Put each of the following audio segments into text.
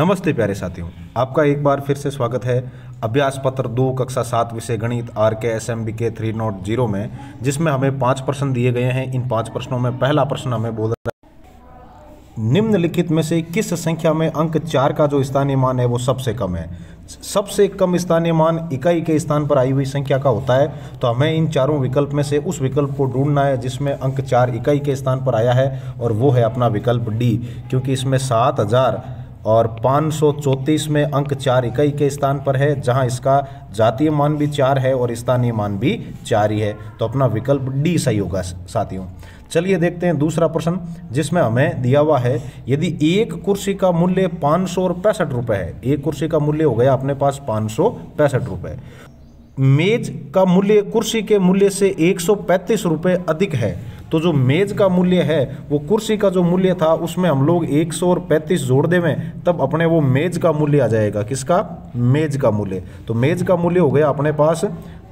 नमस्ते प्यारे साथियों, आपका एक बार फिर से स्वागत है अभ्यास पत्र 2 कक्षा 7 विषय गणित RKSMBK 3.0 में, जिसमें हमें 5 प्रश्न दिए गए हैं। इन 5 प्रश्नों में पहला प्रश्न हमें बोल रहा है, निम्नलिखित में से किस संख्या में अंक 4 का जो स्थानीय मान है वो सबसे कम है। सबसे कम स्थानीय मान इकाई के स्थान पर आई हुई संख्या का होता है, तो हमें इन चारों विकल्प में से उस विकल्प को ढूंढना है जिसमें अंक 4 इकाई के स्थान पर आया है, और वो है अपना विकल्प डी, क्योंकि इसमें 7,534 में अंक 4 इकाई के स्थान पर है, जहां इसका जातीय मान भी 4 है और स्थानीय मान भी 4 ही है, तो अपना विकल्प डी सही होगा साथियों। चलिए देखते हैं दूसरा प्रश्न, जिसमें हमें दिया हुआ है, यदि एक कुर्सी का मूल्य 565 रुपये है, एक कुर्सी का मूल्य हो गया अपने पास 565 रुपये, मेज का मूल्य कुर्सी के मूल्य से 135 रुपये अधिक है, तो जो मेज का मूल्य है वो कुर्सी का जो मूल्य था उसमें हम लोग 100 और 35 जोड़ देवें, तब अपने वो मेज का मूल्य आ जाएगा। किसका? मेज का मूल्य। तो मेज का मूल्य हो गया अपने पास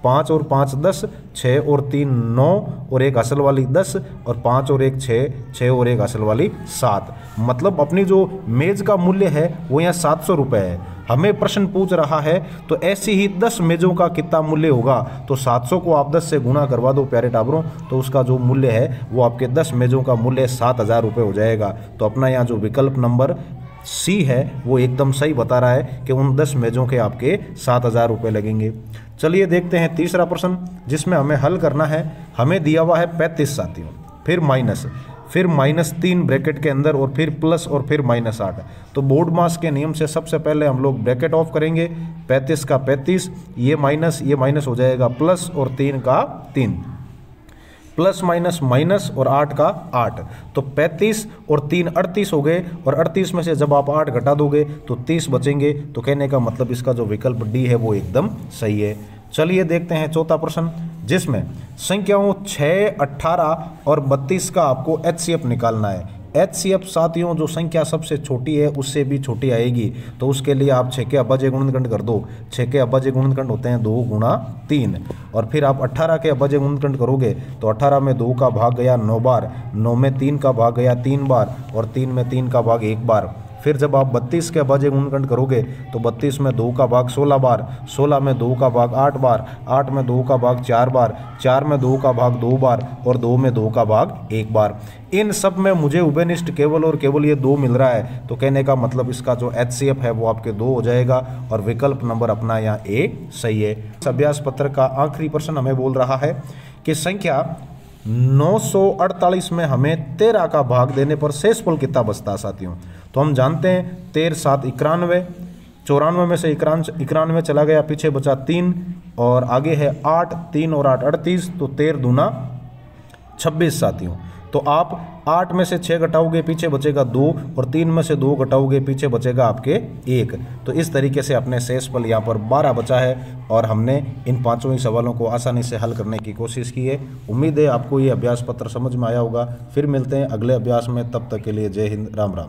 5 और 5 10, 6 और 3 9 और एक असल वाली 10, और 5 और 1 6, 6 और एक असल वाली 7। मतलब अपनी जो मेज का मूल्य है वो यहाँ 700 रुपये है। हमें प्रश्न पूछ रहा है तो ऐसी ही 10 मेजों का कितना मूल्य होगा, तो 700 को आप 10 से गुणा करवा दो प्यारे टाबरों, तो उसका जो मूल्य है वो आपके 10 मेजों का मूल्य 7,000 रुपये हो जाएगा। तो अपना यहाँ जो विकल्प नंबर सी है वो एकदम सही बता रहा है कि उन 10 मेजों के आपके 7,000 रुपये लगेंगे। चलिए देखते हैं तीसरा प्रश्न, जिसमें हमें हल करना है। हमें दिया हुआ है 35 साथियों, फिर -3 ब्रैकेट के अंदर, और फिर प्लस, और फिर -8। तो बोर्ड मास के नियम से सबसे पहले हम लोग ब्रैकेट ऑफ करेंगे। 35 का 35, ये माइनस हो जाएगा प्लस, और 3 का 3, प्लस माइनस माइनस, और 8 का 8। तो 35 और 3 38 हो गए, और 38 में से जब आप 8 घटा दोगे तो 30 बचेंगे। तो कहने का मतलब इसका जो विकल्प डी है वो एकदम सही है। चलिए देखते हैं चौथा प्रश्न, जिसमें संख्याओं 6, 18 और 32 का आपको HCF निकालना है। HCF साथियों, जो संख्या सबसे छोटी है उससे भी छोटी आएगी, तो उसके लिए आप 6 के अभाज्य गुणनखंड कर दो। 6 के अभाज्य गुणनखंड होते हैं 2 गुणा 3, और फिर आप 18 के अभाज्य गुणनखंड करोगे तो 18 में 2 का भाग गया 9 बार, 9 में 3 का भाग गया 3 बार, और 3 में 3 का भाग 1 बार। फिर जब आप 32 के अभाज्य गुणनखंड करोगे तो 32 में 2 का भाग 16 बार, 16 में 2 का भाग 8 बार, 8 में 2 का भाग 4 बार, 4 में 2 का भाग 2 बार, और 2 में 2 का भाग 1 बार। इन सब में मुझे उभयनिष्ठ केवल और केवल ये 2 मिल रहा है, तो कहने का मतलब इसका जो HCF है वो आपके 2 हो जाएगा, और विकल्प नंबर अपना यहाँ ए सही है। इस अभ्यास पत्र का आखिरी प्रश्न हमें बोल रहा है कि संख्या 948 में हमें 13 का भाग देने पर शेषफल कितना बचता है साथियों। तो हम जानते हैं 13 7 91, 94 में से 91 चला गया, पीछे बचा 3, और आगे है 8, 3 और 8 38, तो 13 दूना 26 साथियों। तो आप 8 में से 6 घटाओगे पीछे बचेगा 2, और 3 में से 2 घटाओगे पीछे बचेगा आपके 1। तो इस तरीके से अपने शेषफल यहाँ पर 12 बचा है, और हमने इन 5 ही सवालों को आसानी से हल करने की कोशिश की है। उम्मीद है आपको ये अभ्यास पत्र समझ में आया होगा। फिर मिलते हैं अगले अभ्यास में, तब तक के लिए जय हिंद, राम राम।